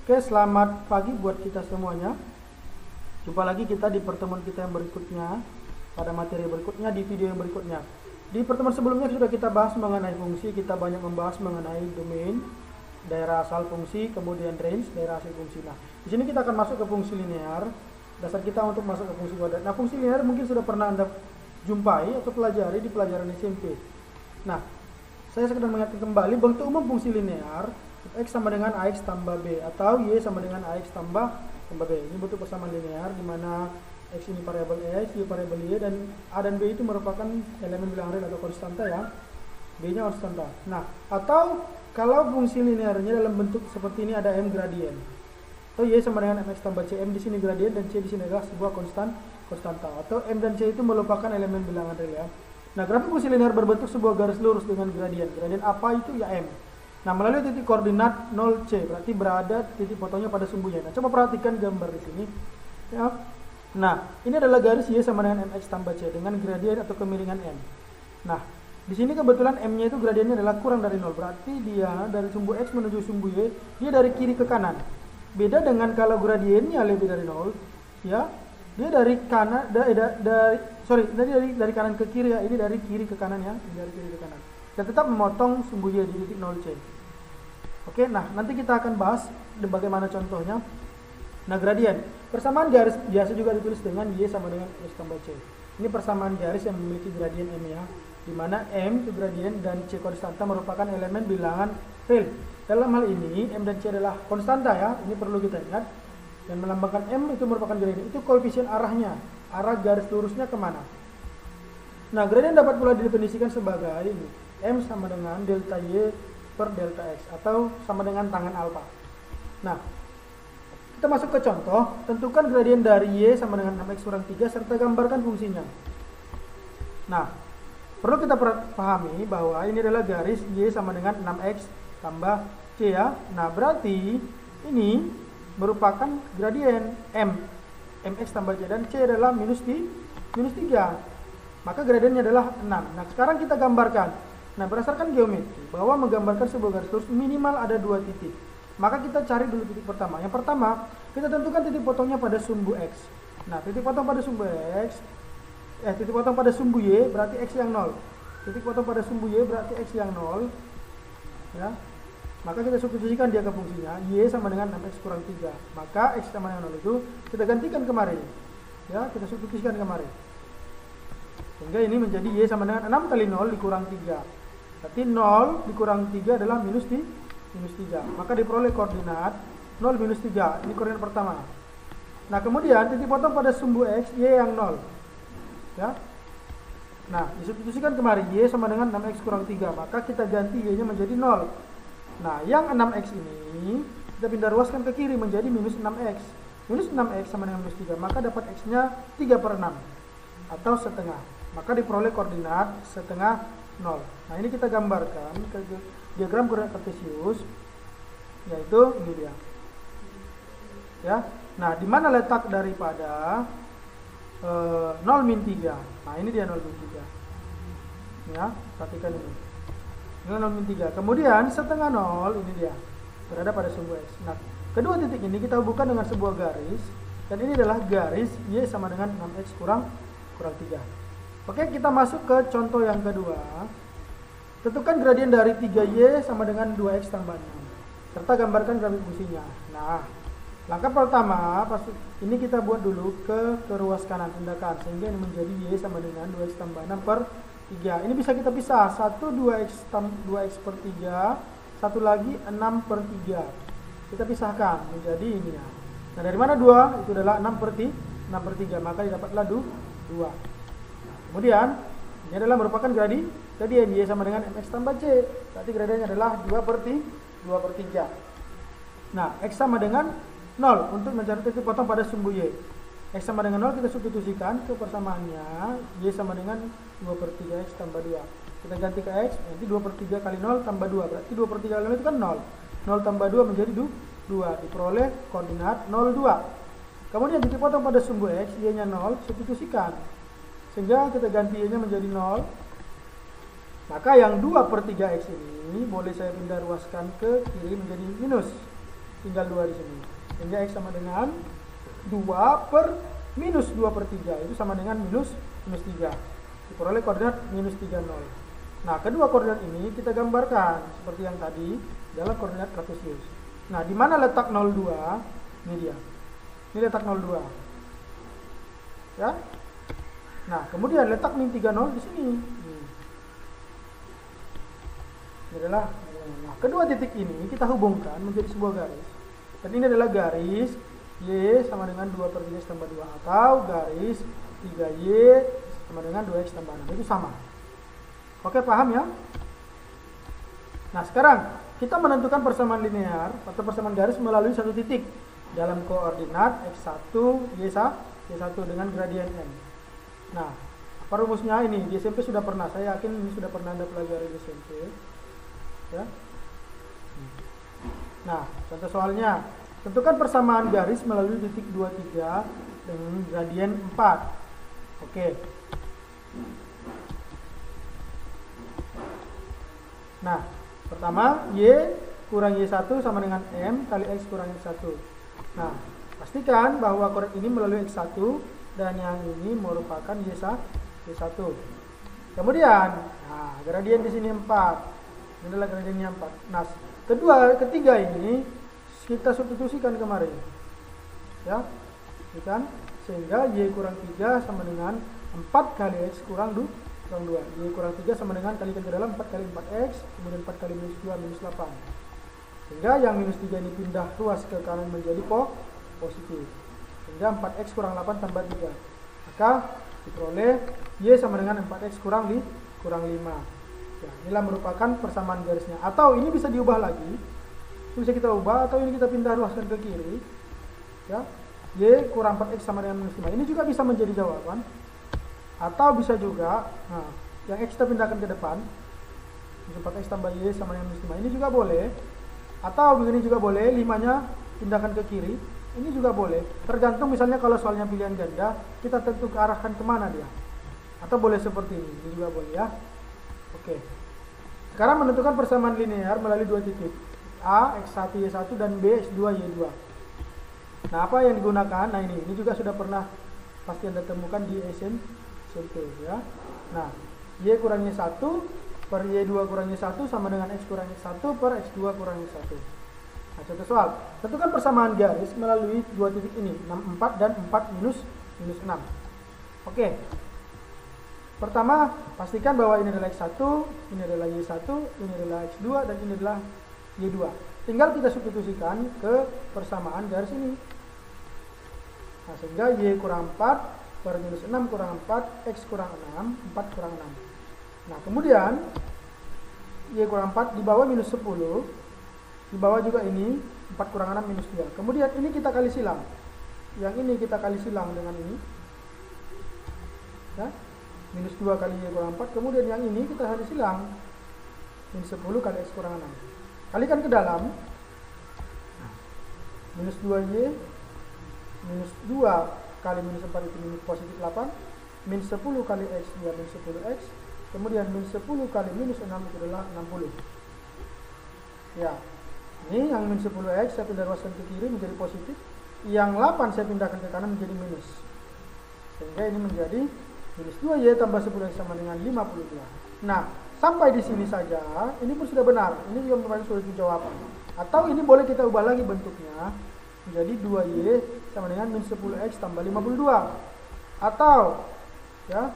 Oke, selamat pagi buat kita semuanya. Jumpa lagi kita di pertemuan kita yang berikutnya, pada materi berikutnya, di video yang berikutnya. Di pertemuan sebelumnya sudah kita bahas mengenai fungsi, kita banyak membahas mengenai domain, daerah asal fungsi, kemudian range, daerah hasil fungsi. Nah, di sini kita akan masuk ke fungsi linear, dasar kita untuk masuk ke fungsi kuadrat. Nah, fungsi linear mungkin sudah pernah Anda jumpai atau pelajari di pelajaran SMP. Nah, saya sekedar mengingatkan kembali bentuk umum fungsi linear X sama dengan AX tambah B atau Y sama dengan AX tambah B. Ini bentuk persamaan linear di mana X ini variabel X, Y variabel Y, dan A dan B itu merupakan elemen bilangan real atau konstanta ya. B-nya konstanta. Nah, atau kalau fungsi linearnya dalam bentuk seperti ini ada M gradien. Atau Y sama dengan MX tambah C, M di sini gradien dan C di sini adalah sebuah konstanta. Atau M dan C itu merupakan elemen bilangan real ya. Nah, grafik fungsi linear berbentuk sebuah garis lurus dengan gradien. Gradien apa itu? Ya M. Nah, melalui titik koordinat 0C, berarti berada titik potongnya pada sumbunya. Nah, coba perhatikan gambar di sini. Ya. Nah, ini adalah garis Y sama dengan MX tambah C dengan gradien atau kemiringan M. Nah, di sini kebetulan M-nya itu gradiennya adalah kurang dari 0. Berarti dia dari sumbu X menuju sumbu Y, dia dari kiri ke kanan. Beda dengan kalau gradiennya lebih dari 0, ya. Dia dari kanan dari kanan ke kiri ya. Ini dari kiri ke kanan ya. Ini dari kiri ke kanan. Dan tetap memotong sumbu Y di titik 0C. Oke, nah nanti kita akan bahas bagaimana contohnya. Nah, gradien. Persamaan garis biasa juga ditulis dengan Y sama dengan X tambah C. Ini persamaan garis yang memiliki gradien M ya. Di mana M itu gradien dan C konstanta merupakan elemen bilangan real. Dalam hal ini M dan C adalah konstanta ya. Ini perlu kita ingat. Dan melambangkan M itu merupakan gradien. Itu koefisien arahnya. Arah garis lurusnya kemana. Nah, gradien dapat pula didefinisikan sebagai ini. M sama dengan delta Y per delta X atau sama dengan tangan alfa. Nah, kita masuk ke contoh. Tentukan gradien dari Y sama dengan 6X kurang 3 serta gambarkan fungsinya. Nah, perlu kita pahami bahwa ini adalah garis Y sama dengan 6X tambah C ya. Nah, berarti ini merupakan gradien M. MX tambah C dan C adalah minus 3. Maka gradiennya adalah 6. Nah, sekarang kita gambarkan. Nah, berdasarkan geometri, bahwa menggambarkan sebuah garis lurus minimal ada 2 titik. Maka kita cari dulu titik pertama. Yang pertama, kita tentukan titik potongnya pada sumbu X. Nah, titik potong pada sumbu X, titik potong pada sumbu Y berarti X yang 0. Titik potong pada sumbu Y berarti X yang 0. Ya. Maka kita substitusikan dia ke fungsinya, Y sama dengan 6X kurang 3. Maka X sama dengan 0 itu kita gantikan kemari. Ya, kita substitusikan kemari. Sehingga ini menjadi Y sama dengan 6 kali 0 dikurang 3. Berarti 0 dikurang 3 adalah minus 3. Maka diperoleh koordinat 0 minus 3. Ini koordinat pertama. Nah, kemudian titik potong pada sumbu X, Y yang 0. Ya. Nah, disubstitusikan kemari. Y sama dengan 6X kurang 3. Maka kita ganti Y-nya menjadi 0. Nah, yang 6X ini kita pindah ruaskan ke kiri menjadi minus 6X. Minus 6X sama dengan minus 3. Maka dapat X-nya 3/6 atau setengah. Maka diperoleh koordinat setengah 0. Nah, ini kita gambarkan ke diagram koordinat kartesius, yaitu ini dia. Ya. Nah, di mana letak daripada 0 min 3? Nah, ini dia 0 min 3. Ya, perhatikan ini. Ini 0 min 3. Kemudian setengah 0 ini dia. Berada pada sumbu X. Nah, kedua titik ini kita hubungkan dengan sebuah garis dan ini adalah garis Y sama dengan 6X kurang 3. Oke, kita masuk ke contoh yang kedua. Tentukan gradien dari 3Y sama dengan 2X tambah 6. Serta gambarkan grafik fungsinya. Nah, langkah pertama, ini kita buat dulu ke ruas kanan tindakan. Sehingga ini menjadi Y sama dengan 2X tambah 6 per 3. Ini bisa kita pisah. 1 2X per 3. Satu lagi 6 per 3. Kita pisahkan menjadi ini ya. Nah, dari mana 2? Itu adalah 6 per 3. Maka didapatlah 2. Kemudian ini adalah merupakan gradien Y sama dengan MX tambah C. Berarti gradiennya adalah 2 per 3. Nah, X sama dengan 0 untuk mencari titik potong pada sumbu Y. X sama dengan 0 kita substitusikan ke persamaannya. Y sama dengan 2 per 3 X tambah 2. Kita ganti ke X, nanti 2 per 3 kali 0 tambah 2. Berarti 2 per 3 kali 0 itu kan 0. 0 tambah 2 menjadi 2. Diperoleh koordinat 0, 2. Kemudian titik potong pada sumbu X, Y-nya 0, substitusikan. Sehingga kita ganti Y-nya menjadi 0. Maka yang 2 per 3X ini boleh saya pindah ruaskan ke kiri menjadi minus. tinggal 2 di sini. Sehingga X sama dengan 2 per minus 2 per 3. Itu sama dengan minus 3. Diperoleh koordinat minus 3, 0. Nah, kedua koordinat ini kita gambarkan seperti yang tadi dalam koordinat kartesius. Nah, di mana letak 02? Ini dia. Ini letak 02. Ya. Nah, kemudian letak min 30 di sini. Ini adalah, nah, kedua titik ini kita hubungkan menjadi sebuah garis. Dan ini adalah garis Y sama dengan 2 per 3X tambah 2, atau garis 3Y sama dengan 2X tambah 6. Itu sama. Oke, paham ya? Nah, sekarang kita menentukan persamaan linear atau persamaan garis melalui satu titik dalam koordinat X1, Y1 dengan gradien M. Nah, apa rumusnya ini? Di SMP sudah pernah, saya yakin ini sudah pernah Anda pelajari di SMP. Ya. Nah, contoh soalnya, tentukan persamaan garis melalui titik 23 dengan gradien 4. Oke. Nah, pertama, Y kurang Y1 sama dengan M kali X kurang X1. Nah, pastikan bahwa koordinat ini melalui X1 dan yang ini merupakan Y1. Kemudian, nah, gradien di sini 4. Ini adalah gradiennya 4. Nah, ketiga ini kita substitusikan kemarin. Ya. Kan? Sehingga Y kurang 3 sama dengan 4 kali X kurang 2. Y kurang 3 sama dengan kalikan ke dalam 4 kali 4X, kemudian 4 kali minus 2 minus 8. Sehingga yang minus 3 ini pindah ruas ke kanan menjadi positif. Sehingga 4X kurang 8 tambah 3. Maka diperoleh Y sama dengan 4X kurang 5. Ya, inilah merupakan persamaan garisnya. Atau ini bisa diubah lagi. Ini bisa kita ubah, atau ini kita pindah ruaskan ke kiri. Ya, Y kurang 4X sama dengan minus 5. Ini juga bisa menjadi jawaban. Atau bisa juga, nah, yang X kita pindahkan ke depan. 4X tambah Y sama dengan minus 5. Ini juga boleh. Atau begini juga boleh, 5-nya pindahkan ke kiri. Ini juga boleh. Tergantung misalnya kalau soalnya pilihan ganda, kita tentu arahkan kemana dia. Atau boleh seperti ini juga boleh ya. Oke. Sekarang menentukan persamaan linear melalui dua titik. A, X1, Y1 dan B, X2, Y2. Nah, apa yang digunakan? Nah, ini juga sudah pernah pasti Anda temukan di SMP ya. Nah, Y kurang Y1 per Y2 kurang Y1 sama dengan X kurang X1 per X2 kurang X1. Nah, contoh soal. Tentukan persamaan garis melalui dua titik ini, 4 dan 4 minus 6. Oke. Pertama, pastikan bahwa ini adalah X1, ini adalah Y1, ini adalah X2, dan ini adalah Y2. Tinggal kita substitusikan ke persamaan garis ini. Nah, sehingga Y kurang 4 per minus 6 kurang 4, X kurang 6, 4 kurang 6. Nah, kemudian Y kurang 4 di bawah minus 10, di bawah juga ini 4 kurang 6 minus 2. Kemudian ini kita kali silang. Yang ini kita kali silang dengan ini. Ya. Minus 2 kali Y kurang 4, kemudian yang ini kita kali silang. Minus 10 kali X kurang 6. Kalikan ke dalam. Minus 2Y, minus 2 kali minus 4 itu minus positif 8. Minus 10 kali X, ya minus 10X. Kemudian minus 10 kali minus 6 itu adalah 60. Ya, ini yang minus 10X saya pindah ruaskan ke kiri menjadi positif. Yang 8 saya pindahkan ke kanan menjadi minus. Sehingga ini menjadi minus 2Y tambah 10X sama dengan 52. Nah, sampai di sini saja, ini pun sudah benar. Ini juga merupakan solusi jawaban. Atau ini boleh kita ubah lagi bentuknya menjadi 2Y sama dengan minus 10X tambah 52. Atau, ya,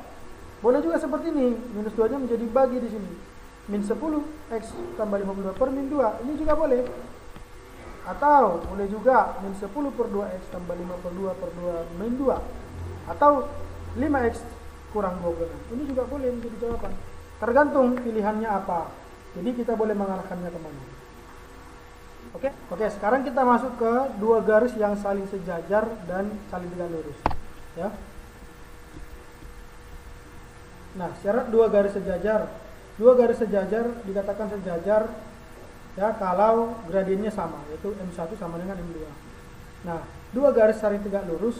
boleh juga seperti ini. Minus 2-nya menjadi bagi di sini. Min 10X tambah 52 per min 2. Ini juga boleh. Atau, boleh juga min 10 per 2X tambah 5 per 2 per 2 min 2. Atau, 5X kurang 26. Ini juga boleh menjadi jawaban. Tergantung pilihannya apa. Jadi kita boleh mengarahkannya kemana. Oke, sekarang kita masuk ke dua garis yang saling sejajar dan saling tegak lurus. Ya. Nah, syarat dua garis sejajar. Dua garis sejajar dikatakan sejajar ya kalau gradiennya sama, yaitu M1 sama dengan M2. Nah, dua garis saling tegak lurus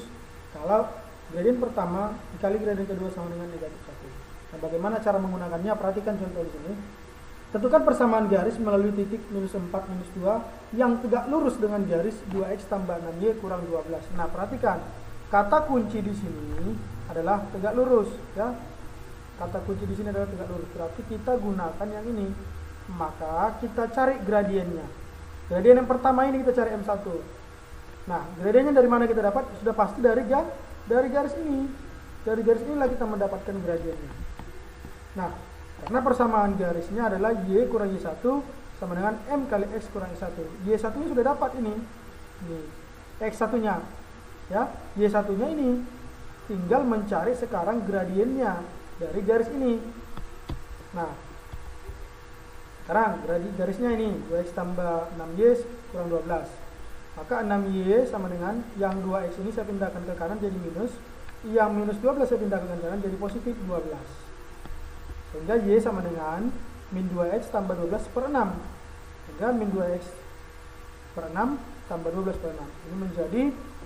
kalau gradien pertama dikali gradien kedua sama dengan negatif 1. Nah, bagaimana cara menggunakannya? Perhatikan contoh di sini. Tentukan persamaan garis melalui titik minus 4, minus 2 yang tegak lurus dengan garis 2x tambah 6y kurang 12. Nah, perhatikan. Kata kunci di sini adalah tegak lurus, ya. Kata kunci di sini adalah tegak lurus. Berarti kita gunakan yang ini. Maka kita cari gradiennya. Gradien yang pertama ini kita cari M1. Nah, gradiennya dari mana kita dapat? Sudah pasti dari garis ini. Dari garis inilah kita mendapatkan gradiennya. Nah, karena persamaan garisnya adalah Y kurang Y1 sama dengan M kali X kurang Y1. Y1 nya sudah dapat ini. X1 nya. Ya, Y1 nya ini. Tinggal mencari sekarang gradiennya dari garis ini. Nah, sekarang garisnya ini 2x tambah 6y kurang 12. Maka 6y sama dengan yang 2x ini saya pindahkan ke kanan jadi minus. Yang minus 12 saya pindahkan ke kanan jadi positif 12. Sehingga y sama dengan min 2x tambah 12 per 6. Sehingga min 2x per 6 tambah 12 per 6. Ini menjadi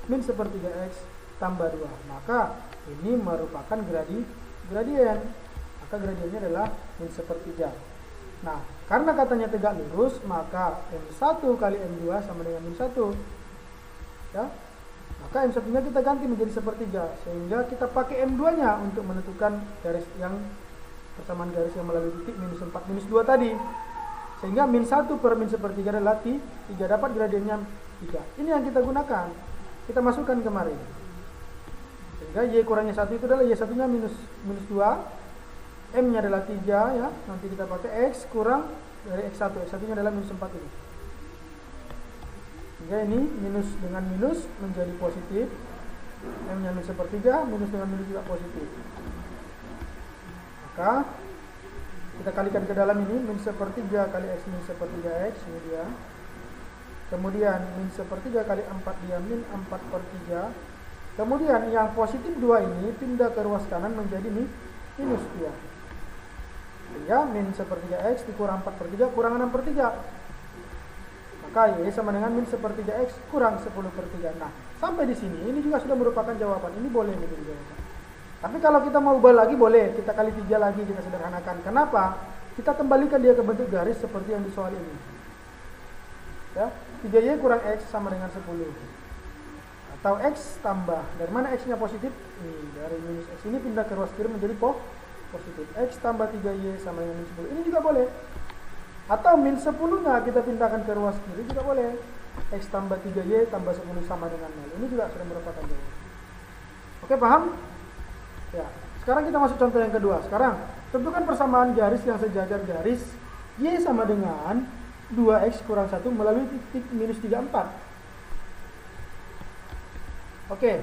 min sepertiga x tambah 2. Maka ini merupakan gradien. Maka gradiennya adalah min sepertiga. Nah, karena katanya tegak lurus, maka M1 kali M2 sama dengan min 1. Ya. Maka M1 nya kita ganti menjadi sepertiga. Sehingga kita pakai M2 nya untuk menentukan garis yang persamaan garis yang melalui titik minus 4, minus 2 tadi. Sehingga min 1 per min sepertiga adalah 3. Dapat gradiennya 3. Ini yang kita gunakan. Kita masukkan kemari. Sehingga Y kurangnya 1 itu adalah Y1 nya minus 2. M nya adalah 3 ya. Nanti kita pakai X kurang dari X1. X1 nya adalah minus 4 ini. Sehingga ini minus dengan minus menjadi positif. M nya min sepertiga, minus dengan minus juga positif. Maka kita kalikan ke dalam ini min sepertiga kali X min sepertiga X ini dia. Kemudian min sepertiga kali 4 dia min 4 per 3. Kemudian yang positif 2 ini pindah ke ruas kanan menjadi minus dia. Sehingga min sepertiga X dikurang 4 per 3 kurang 6 per 3. Maka Y sama dengan min sepertiga X kurang 10 per 3. Nah, sampai di sini ini juga sudah merupakan jawaban. Ini boleh menjadi jawaban. Tapi kalau kita mau ubah lagi boleh. Kita kali 3 lagi, kita sederhanakan. Kenapa? Kita kembalikan dia ke bentuk garis seperti yang di soal ini. Ya, 3Y kurang X sama dengan 10. Atau X tambah. Dari mana X-nya positif? Dari minus X ini pindah ke ruas kiri menjadi positif. X tambah 3Y sama dengan min 10. Ini juga boleh. Atau min 10-nya kita pindahkan ke ruas kiri juga boleh. X tambah 3Y tambah 10 sama dengan 0. Ini juga sudah merupakan jawaban. Oke, paham? Ya. Sekarang kita masuk contoh yang kedua. Sekarang, tentukan persamaan garis yang sejajar garis Y sama dengan 2X kurang 1 melalui titik minus 34. Oke.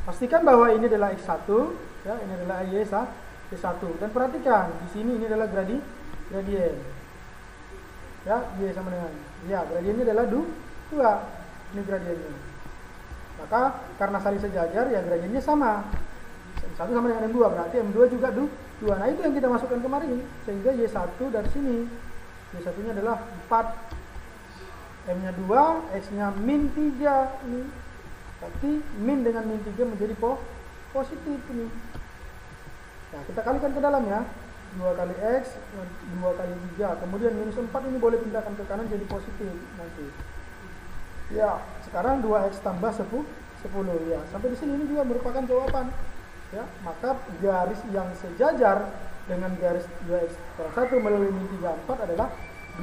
Pastikan bahwa ini adalah X1, ya, ini adalah Y1. Dan perhatikan, di sini ini adalah gradien. Ya, Y sama dengan, ya, gradiennya adalah 2. Ini gradiennya. Maka karena saling sejajar, ya gradiennya sama. M1 sama dengan M2, berarti M2 juga 2. Nah, itu yang kita masukkan kemarin. Sehingga Y1 dari sini, Y1 nya adalah 4. M-nya 2, X-nya min 3 ini. Berarti min dengan min 3 menjadi positif ini. Nah, kita kalikan ke dalam ya. 2 kali X, 2 kali 3. Kemudian minus 4 ini boleh pindahkan ke kanan jadi positif nanti. Ya, sekarang 2X tambah 10 ya. Sampai di sini ini juga merupakan jawaban. Ya, maka garis yang sejajar dengan garis 2X kurang 1 melalui min 34 adalah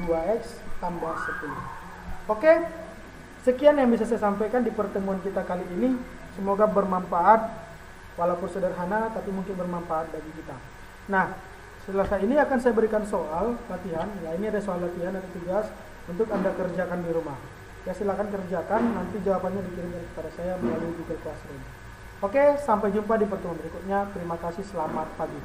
2X tambah 10. Oke, sekian yang bisa saya sampaikan di pertemuan kita kali ini. Semoga bermanfaat, walaupun sederhana tapi mungkin bermanfaat bagi kita. Nah, setelah ini akan saya berikan soal latihan. Ya, ini ada soal latihan, ada tugas untuk Anda kerjakan di rumah. Ya, silakan kerjakan, nanti jawabannya dikirimkan kepada saya melalui Google Classroom. Oke, sampai jumpa di pertemuan berikutnya. Terima kasih, selamat pagi.